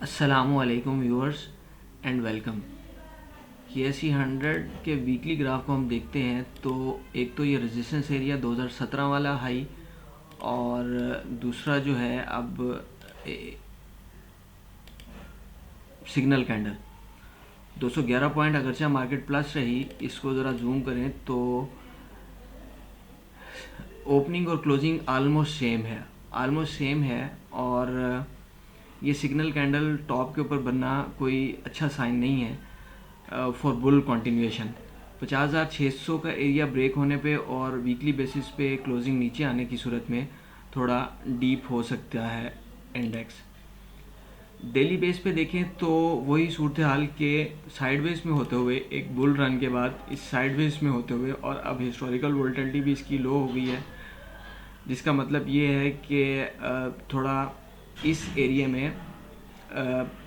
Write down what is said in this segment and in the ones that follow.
अस्सलामुअलैकुम viewers and welcome. KSE 100 के weekly graph को हम देखते हैं तो एक तो ये रेजिस्टेंस एरिया 2017 वाला हाई और दूसरा जो है अब सिग्नल कैंडल 211 पॉइंट अगरचे मार्केट प्लस रही। इसको ज़रा जूम करें तो ओपनिंग और क्लोजिंग आलमोस्ट सेम है और ये सिग्नल कैंडल टॉप के ऊपर बनना कोई अच्छा साइन नहीं है फॉर बुल कंटिन्यूएशन। 50,600 का एरिया ब्रेक होने पे और वीकली बेसिस पे क्लोजिंग नीचे आने की सूरत में थोड़ा डीप हो सकता है इंडेक्स। डेली बेस पे देखें तो वही सूरत हाल के साइडवेज में होते हुए एक बुल रन के बाद इस साइडवेज में होते हुए और अब हिस्टोरिकल वोल्टिलिटी भी इसकी लो हो गई है, जिसका मतलब ये है कि थोड़ा इस एरिया में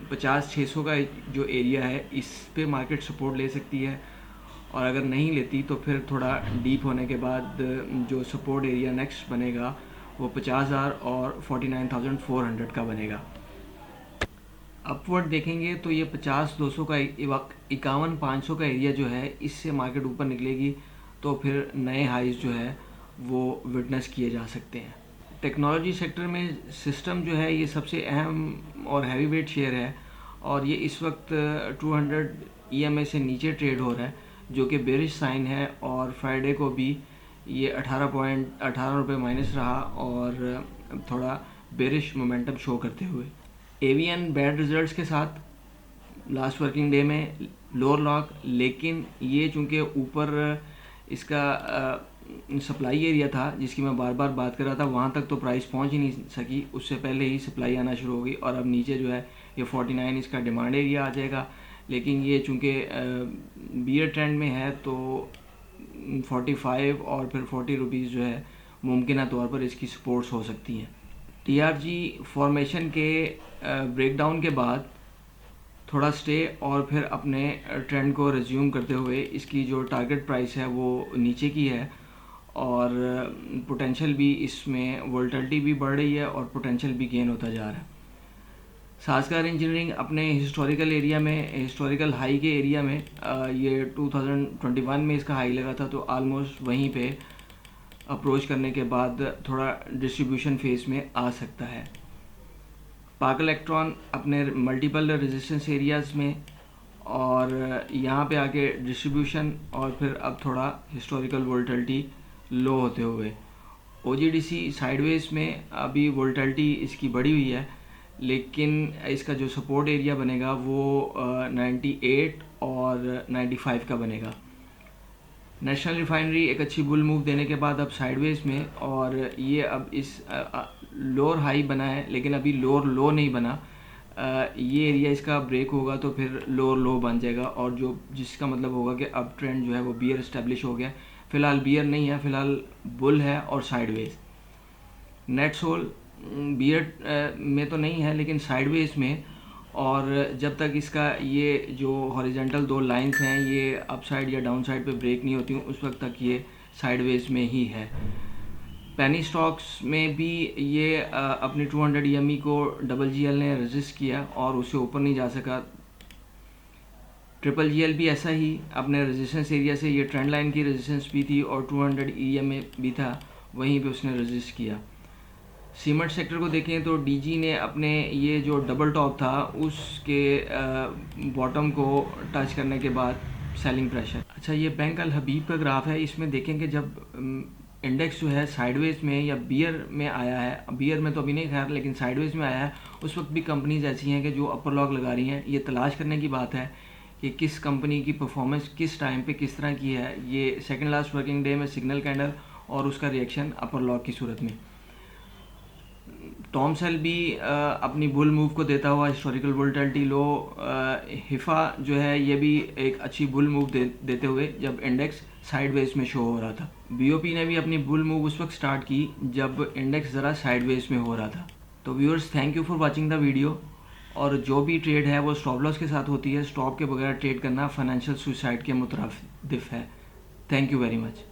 50,600 का जो एरिया है इस पे मार्केट सपोर्ट ले सकती है और अगर नहीं लेती तो फिर थोड़ा डीप होने के बाद जो सपोर्ट एरिया नेक्स्ट बनेगा वो 50,000 और 49,400 का बनेगा। अपवर्ड देखेंगे तो ये 50,200 का 51,500 का एरिया जो है इससे मार्केट ऊपर निकलेगी तो फिर नए हाइज जो है वो विटनेस किए जा सकते हैं। टेक्नोलॉजी सेक्टर में सिस्टम जो है ये सबसे अहम और हैवी वेट शेयर है और ये इस वक्त 200 EMA से नीचे ट्रेड हो रहा है जो कि बेरिश साइन है और फ्राइडे को भी ये 18 रुपये माइनस रहा और थोड़ा बेरिश मोमेंटम शो करते हुए। एवीएन बैड रिजल्ट्स के साथ लास्ट वर्किंग डे में लोअर लॉक, लेकिन ये चूँकि ऊपर इसका सप्लाई एरिया था जिसकी मैं बार बार बात कर रहा था, वहाँ तक तो प्राइस पहुँच ही नहीं सकी, उससे पहले ही सप्लाई आना शुरू हो गई और अब नीचे जो है ये 49 इसका डिमांड एरिया आ जाएगा। लेकिन ये चूँकि बियर ट्रेंड में है तो 45 और फिर 40 रुपीज़ जो है मुमकिन तौर पर इसकी सपोर्ट्स हो सकती हैं। TRG फॉर्मेशन के ब्रेकडाउन के बाद थोड़ा स्टे और फिर अपने ट्रेंड को रिज्यूम करते हुए इसकी जो टारगेट प्राइस है वो नीचे की है और पोटेंशियल भी इसमें वोल्टिलिटी भी बढ़ रही है और पोटेंशियल भी गेन होता जा रहा है। साजगार इंजीनियरिंग अपने हिस्टोरिकल एरिया में, हिस्टोरिकल हाई के एरिया में ये 2021 में इसका हाई लगा था तो ऑलमोस्ट वहीं पे अप्रोच करने के बाद थोड़ा डिस्ट्रीब्यूशन फेज में आ सकता है। पाक इलेक्ट्रॉन अपने मल्टीपल रेजिस्टेंस एरियाज़ में और यहाँ पे आके डिस्ट्रीब्यूशन और फिर अब थोड़ा हिस्टोरिकल वोल्टिलिटी लो होते हुए। OGDC साइडवेज में अभी वोल्टिलिटी इसकी बढ़ी हुई है, लेकिन इसका जो सपोर्ट एरिया बनेगा वो 98 और 95 का बनेगा। नेशनल रिफाइनरी एक अच्छी बुल मूव देने के बाद अब साइडवेज में और ये अब इस लोअर हाई बना है लेकिन अभी लोअर लो नहीं बना। ये एरिया इसका ब्रेक होगा तो फिर लोअर लो बन जाएगा और जो जिसका मतलब होगा कि अब ट्रेंड जो है वो बियर इस्टेब्लिश हो गया। फ़िलहाल बियर नहीं है, फ़िलहाल बुल है और साइडवेज। नेट सोल बियर में तो नहीं है लेकिन साइडवेज में, और जब तक इसका ये जो हॉरिजॉन्टल दो लाइंस हैं ये अप साइड या डाउन साइड पे ब्रेक नहीं होती उस वक्त तक ये साइडवेज में ही है। पेनी स्टॉक्स में भी ये अपनी 200 EME को GGL ने रेजिस्ट किया और उससे ऊपर नहीं जा सका। GGL भी ऐसा ही अपने रेजिस्टेंस एरिया से, ये ट्रेंड लाइन की रेजिस्टेंस भी थी और 200 EMA भी था, वहीं पे उसने रेजिस्ट किया। सीमेंट सेक्टर को देखें तो DG ने अपने ये जो डबल टॉप था उसके बॉटम को टच करने के बाद सेलिंग प्रेशर। अच्छा, ये बैंक अल हबीब का ग्राफ है, इसमें देखेंगे जब इंडेक्स जो है साइडवेज में या बियर में आया है, बियर में तो अभी नहीं खैर लेकिन साइडवेज में आया है, उस वक्त भी कंपनीज ऐसी हैं कि जो अपर लॉक लगा रही हैं। ये तलाश करने की बात है कि किस कंपनी की परफॉर्मेंस किस टाइम पे किस तरह की है। ये सेकंड लास्ट वर्किंग डे में सिग्नल कैंडल और उसका रिएक्शन अपर लॉक की सूरत में। टॉम सेल भी अपनी बुल मूव को देता हुआ हिस्टोरिकल वोल्टिलिटी लो। हिफा जो है ये भी एक अच्छी बुल मूव देते हुए जब इंडेक्स साइडवेज में शो हो रहा था। BOP ने भी अपनी बुल मूव उस वक्त स्टार्ट की जब इंडेक्स ज़रा साइडवेज में हो रहा था। तो viewers, thank you for watching the video. और जो भी ट्रेड है वो स्टॉप लॉस के साथ होती है, स्टॉप के बगैर ट्रेड करना फाइनेंशियल सुसाइड के मुतरदिफ है। Thank you very much.